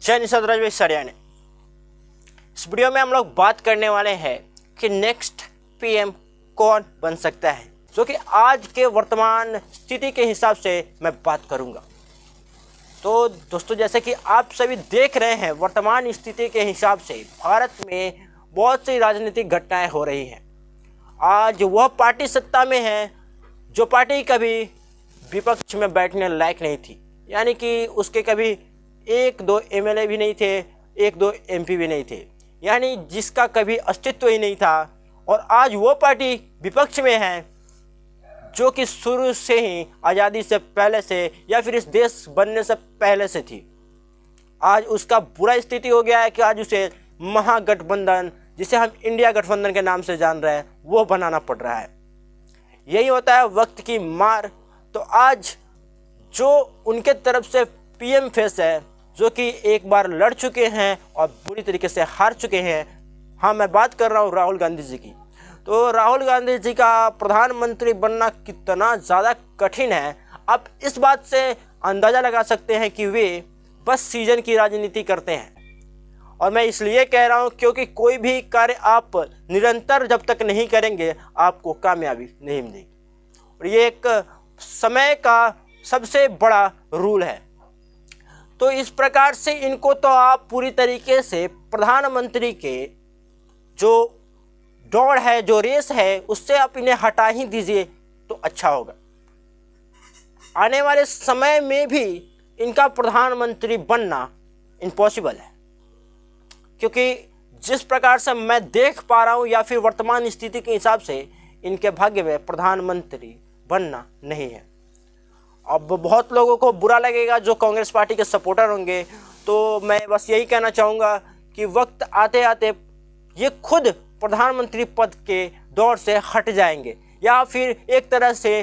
जय निषाद राजभाई सरियाने। इस वीडियो में हम लोग बात करने वाले हैं कि नेक्स्ट पीएम कौन बन सकता है, जो कि आज के वर्तमान स्थिति के हिसाब से मैं बात करूंगा। तो दोस्तों, जैसे कि आप सभी देख रहे हैं, वर्तमान स्थिति के हिसाब से भारत में बहुत सी राजनीतिक घटनाएं हो रही हैं। आज वह पार्टी सत्ता में है जो पार्टी कभी विपक्ष में बैठने लायक नहीं थी, यानी कि उसके कभी एक दो एमएलए भी नहीं थे, एक दो एमपी भी नहीं थे, यानी जिसका कभी अस्तित्व ही नहीं था। और आज वो पार्टी विपक्ष में है जो कि शुरू से ही आज़ादी से पहले से या फिर इस देश बनने से पहले से थी। आज उसका बुरा स्थिति हो गया है कि आज उसे महागठबंधन, जिसे हम इंडिया गठबंधन के नाम से जान रहे हैं, वो बनाना पड़ रहा है। यही होता है वक्त की मार। तो आज जो उनके तरफ से पीएम फेस है, जो कि एक बार लड़ चुके हैं और बुरी तरीके से हार चुके हैं, हाँ, मैं बात कर रहा हूँ राहुल गांधी जी की। तो राहुल गांधी जी का प्रधानमंत्री बनना कितना ज़्यादा कठिन है, आप इस बात से अंदाज़ा लगा सकते हैं कि वे बस सीजन की राजनीति करते हैं। और मैं इसलिए कह रहा हूँ क्योंकि कोई भी कार्य आप निरंतर जब तक नहीं करेंगे, आपको कामयाबी नहीं मिलेगी। और ये एक समय का सबसे बड़ा रूल है। तो इस प्रकार से इनको तो आप पूरी तरीके से प्रधानमंत्री के जो दौड़ है, जो रेस है, उससे आप इन्हें हटा ही दीजिए तो अच्छा होगा। आने वाले समय में भी इनका प्रधानमंत्री बनना इम्पॉसिबल है, क्योंकि जिस प्रकार से मैं देख पा रहा हूँ या फिर वर्तमान स्थिति के हिसाब से इनके भाग्य में प्रधानमंत्री बनना नहीं है। अब बहुत लोगों को बुरा लगेगा जो कांग्रेस पार्टी के सपोर्टर होंगे, तो मैं बस यही कहना चाहूँगा कि वक्त आते आते ये खुद प्रधानमंत्री पद के दौर से हट जाएंगे, या फिर एक तरह से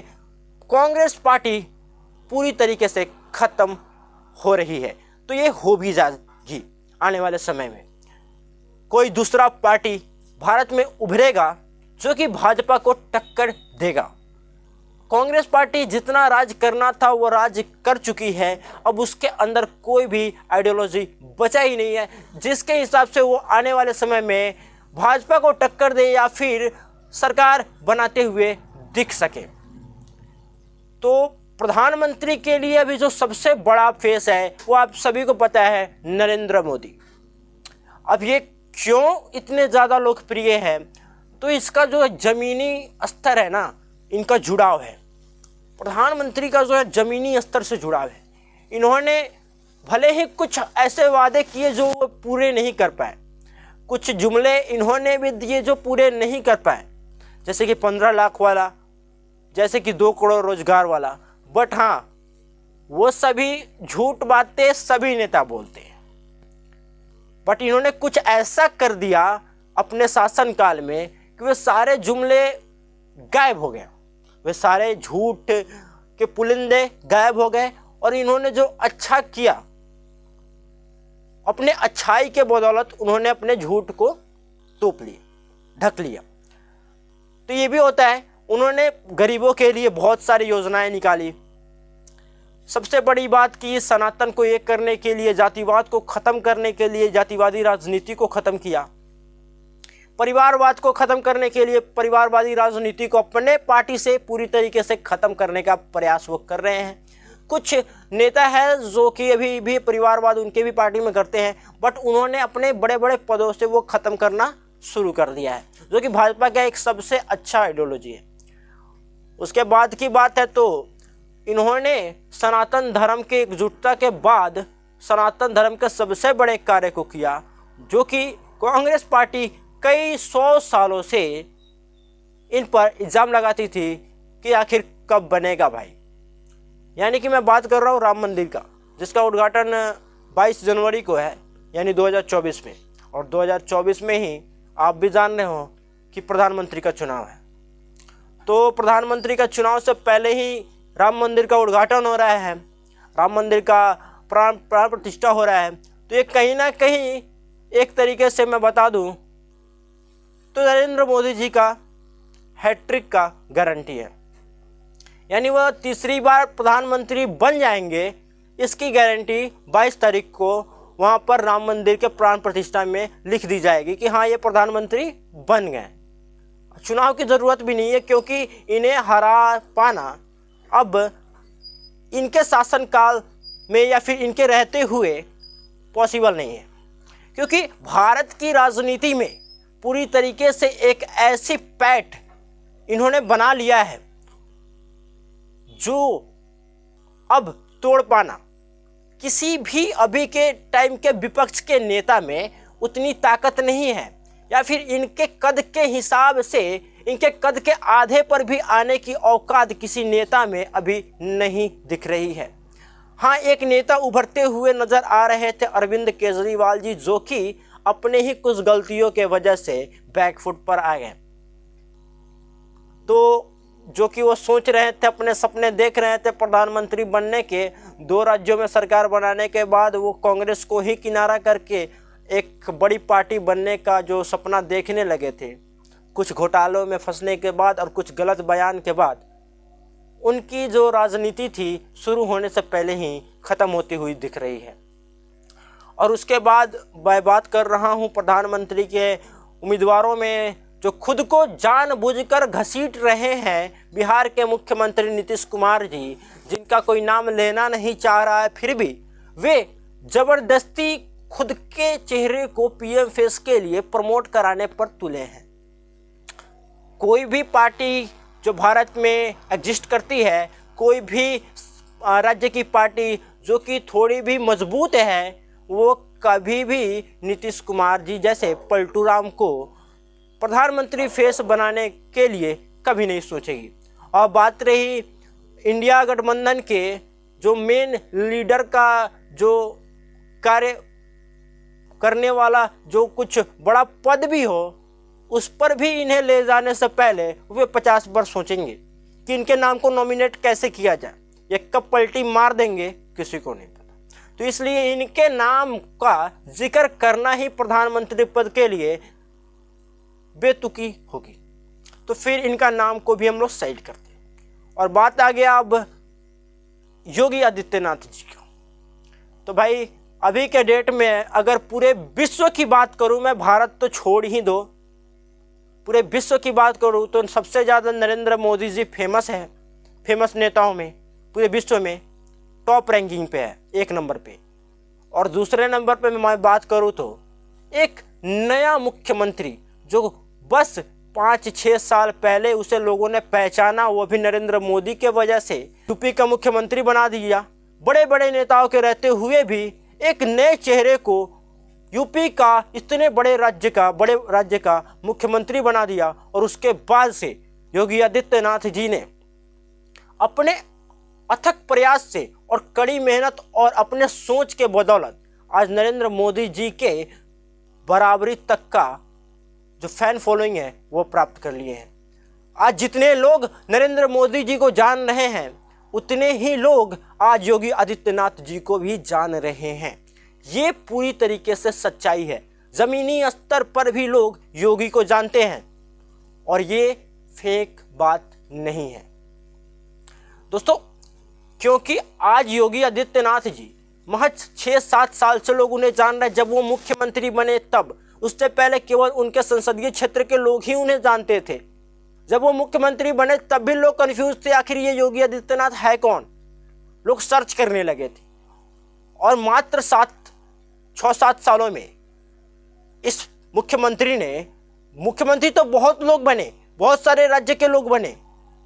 कांग्रेस पार्टी पूरी तरीके से ख़त्म हो रही है। तो ये हो भी जाएगी आने वाले समय में। कोई दूसरा पार्टी भारत में उभरेगा जो कि भाजपा को टक्कर देगा। कांग्रेस पार्टी जितना राज करना था वो राज कर चुकी है। अब उसके अंदर कोई भी आइडियोलॉजी बचा ही नहीं है जिसके हिसाब से वो आने वाले समय में भाजपा को टक्कर दे या फिर सरकार बनाते हुए दिख सके। तो प्रधानमंत्री के लिए अभी जो सबसे बड़ा फेस है वो आप सभी को पता है, नरेंद्र मोदी। अब ये क्यों इतने ज़्यादा लोकप्रिय है, तो इसका जो ज़मीनी स्तर है ना, इनका जुड़ाव है। प्रधानमंत्री का जो है ज़मीनी स्तर से जुड़ाव है। इन्होंने भले ही कुछ ऐसे वादे किए जो वो पूरे नहीं कर पाए, कुछ जुमले इन्होंने भी दिए जो पूरे नहीं कर पाए, जैसे कि 15 लाख वाला, जैसे कि 2 करोड़ रोजगार वाला। बट हाँ, वो सभी झूठ बातें सभी नेता बोलते हैं। बट इन्होंने कुछ ऐसा कर दिया अपने शासनकाल में कि वे सारे जुमले गायब हो गए, वे सारे झूठ के पुलिंदे गायब हो गए। और इन्होंने जो अच्छा किया, अपने अच्छाई के बदौलत उन्होंने अपने झूठ को तोप लिया, ढक लिया। तो ये भी होता है, उन्होंने गरीबों के लिए बहुत सारी योजनाएं निकाली। सबसे बड़ी बात कि सनातन को एक करने के लिए, जातिवाद को ख़त्म करने के लिए जातिवादी राजनीति को ख़त्म किया। परिवारवाद को ख़त्म करने के लिए परिवारवादी राजनीति को अपने पार्टी से पूरी तरीके से ख़त्म करने का प्रयास वो कर रहे हैं। कुछ नेता है जो कि अभी भी परिवारवाद उनके भी पार्टी में करते हैं, बट उन्होंने अपने बड़े बड़े पदों से वो ख़त्म करना शुरू कर दिया है, जो कि भाजपा का एक सबसे अच्छा आइडियोलॉजी है। उसके बाद की बात है तो इन्होंने सनातन धर्म के एकजुटता के बाद सनातन धर्म के सबसे बड़े कार्य को किया, जो कि कांग्रेस पार्टी कई 100 सालों से इन पर इल्ज़ाम लगाती थी कि आखिर कब बनेगा भाई। यानी कि मैं बात कर रहा हूँ राम मंदिर का, जिसका उद्घाटन 22 जनवरी को है, यानी 2024 में। और 2024 में ही आप भी जान रहे हो कि प्रधानमंत्री का चुनाव है। तो प्रधानमंत्री का चुनाव से पहले ही राम मंदिर का उद्घाटन हो रहा है, राम मंदिर का प्राण प्रतिष्ठा हो रहा है। तो ये कहीं ना कहीं एक तरीके से मैं बता दूं तो नरेंद्र मोदी जी का हैट्रिक का गारंटी है। यानी वह तीसरी बार प्रधानमंत्री बन जाएंगे, इसकी गारंटी 22 तारीख को वहाँ पर राम मंदिर के प्राण प्रतिष्ठा में लिख दी जाएगी कि हाँ ये प्रधानमंत्री बन गए। चुनाव की ज़रूरत भी नहीं है, क्योंकि इन्हें हरा पाना अब इनके शासनकाल में या फिर इनके रहते हुए पॉसिबल नहीं है, क्योंकि भारत की राजनीति में पूरी तरीके से एक ऐसी पैठ इन्होंने बना लिया है जो अब तोड़ पाना किसी भी अभी के टाइम के विपक्ष के नेता में उतनी ताकत नहीं है, या फिर इनके कद के हिसाब से इनके कद के आधे पर भी आने की औकात किसी नेता में अभी नहीं दिख रही है। हाँ, एक नेता उभरते हुए नजर आ रहे थे, अरविंद केजरीवाल जी, जो कि अपने ही कुछ गलतियों के वजह से बैकफुट पर आ गए। तो जो कि वो सोच रहे थे, अपने सपने देख रहे थे प्रधानमंत्री बनने के, 2 राज्यों में सरकार बनाने के बाद वो कांग्रेस को ही किनारा करके एक बड़ी पार्टी बनने का जो सपना देखने लगे थे, कुछ घोटालों में फंसने के बाद और कुछ गलत बयान के बाद उनकी जो राजनीति थी शुरू होने से पहले ही ख़त्म होती हुई दिख रही है। और उसके बाद मैं बात कर रहा हूँ प्रधानमंत्री के उम्मीदवारों में जो खुद को जानबूझकर घसीट रहे हैं, बिहार के मुख्यमंत्री नीतीश कुमार जी, जिनका कोई नाम लेना नहीं चाह रहा है, फिर भी वे ज़बरदस्ती खुद के चेहरे को पीएम फेस के लिए प्रमोट कराने पर तुले हैं। कोई भी पार्टी जो भारत में एग्जिस्ट करती है, कोई भी राज्य की पार्टी जो कि थोड़ी भी मजबूत है, वो कभी भी नीतीश कुमार जी जैसे पलटू राम को प्रधानमंत्री फेस बनाने के लिए कभी नहीं सोचेगी। और बात रही इंडिया गठबंधन के जो मेन लीडर का जो कार्य करने वाला जो कुछ बड़ा पद भी हो, उस पर भी इन्हें ले जाने से पहले वे 50 बार सोचेंगे कि इनके नाम को नॉमिनेट कैसे किया जाए। ये कब पलटी मार देंगे किसी को नहीं पता। तो इसलिए इनके नाम का जिक्र करना ही प्रधानमंत्री पद के लिए बेतुकी होगी। तो फिर इनका नाम को भी हम लोग साइड करते हैं। और बात आ गया अब योगी आदित्यनाथ जी की। तो भाई अभी के डेट में अगर पूरे विश्व की बात करूं, मैं भारत तो छोड़ ही दो, पूरे विश्व की बात करूं तो सबसे ज़्यादा नरेंद्र मोदी जी फेमस है, फेमस नेताओं में पूरे विश्व में टॉप रैंकिंग पे है, 1 नंबर पे। और दूसरे नंबर पे मैं बात करूं तो एक नया मुख्यमंत्री जो बस 5-6 साल पहले उसे लोगों ने पहचाना, वो भी नरेंद्र मोदी के वजह से यूपी का मुख्यमंत्री बना दिया। बड़े बड़े नेताओं के रहते हुए भी एक नए चेहरे को यूपी का, इतने बड़े राज्य का मुख्यमंत्री बना दिया। और उसके बाद से योगी आदित्यनाथ जी ने अपने अथक प्रयास से और कड़ी मेहनत और अपने सोच के बदौलत आज नरेंद्र मोदी जी के बराबरी तक का जो फैन फॉलोइंग है वो प्राप्त कर लिए हैं। आज जितने लोग नरेंद्र मोदी जी को जान रहे हैं, उतने ही लोग आज योगी आदित्यनाथ जी को भी जान रहे हैं। ये पूरी तरीके से सच्चाई है। ज़मीनी स्तर पर भी लोग योगी को जानते हैं और ये फेक बात नहीं है दोस्तों, क्योंकि आज योगी आदित्यनाथ जी महज 6-7 साल से लोग उन्हें जान रहे हैं। जब वो मुख्यमंत्री बने तब, उससे पहले केवल उनके संसदीय क्षेत्र के लोग ही उन्हें जानते थे। जब वो मुख्यमंत्री बने तब भी लोग कंफ्यूज थे, आखिर ये योगी आदित्यनाथ है कौन। लोग सर्च करने लगे थे और मात्र 6-7 सालों में इस मुख्यमंत्री तो बहुत लोग बने, बहुत सारे राज्य के लोग बने,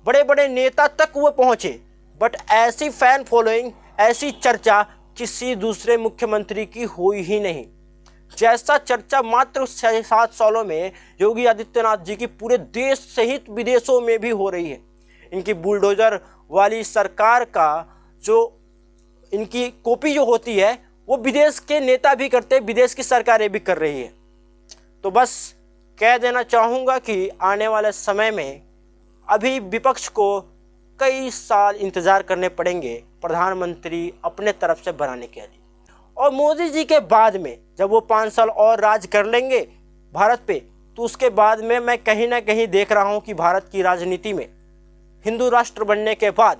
बड़े बड़े नेता तक वो पहुंचे, बट ऐसी फैन फॉलोइंग, ऐसी चर्चा किसी दूसरे मुख्यमंत्री की हुई ही नहीं जैसा चर्चा मात्र 6-7 सालों में योगी आदित्यनाथ जी की पूरे देश सहित विदेशों में भी हो रही है। इनकी बुलडोजर वाली सरकार का जो इनकी कॉपी जो होती है वो विदेश के नेता भी करते हैं, विदेश की सरकारें भी कर रही है। तो बस कह देना चाहूँगा कि आने वाले समय में अभी विपक्ष को कई साल इंतज़ार करने पड़ेंगे प्रधानमंत्री अपने तरफ से बनाने के लिए। और मोदी जी के बाद में जब वो 5 साल और राज कर लेंगे भारत पे, तो उसके बाद में मैं कहीं ना कहीं देख रहा हूँ कि भारत की राजनीति में हिंदू राष्ट्र बनने के बाद,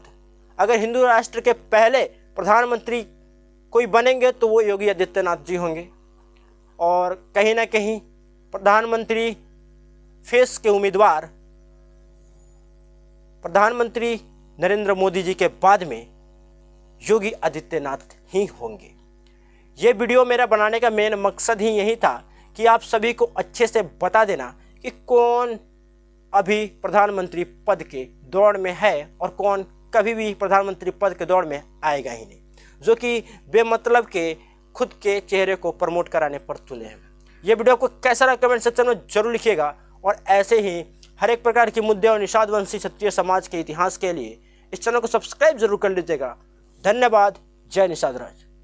अगर हिंदू राष्ट्र के पहले प्रधानमंत्री कोई बनेंगे तो वो योगी आदित्यनाथ जी होंगे, और कहीं ना कहीं प्रधानमंत्री फेस के उम्मीदवार प्रधानमंत्री नरेंद्र मोदी जी के बाद में योगी आदित्यनाथ ही होंगे। ये वीडियो मेरा बनाने का मेन मकसद ही यही था कि आप सभी को अच्छे से बता देना कि कौन अभी प्रधानमंत्री पद के दौड़ में है और कौन कभी भी प्रधानमंत्री पद के दौड़ में आएगा ही नहीं, जो कि बेमतलब के खुद के चेहरे को प्रमोट कराने पर तुले हैं। ये वीडियो को कैसा लगा कमेंट सेक्शन में जरूर लिखिएगा, और ऐसे ही हर एक प्रकार के मुद्दे और निषाद वंशी क्षत्रिय समाज के इतिहास के लिए इस चैनल को सब्सक्राइब जरूर कर लीजिएगा। धन्यवाद। जय निषाद राज।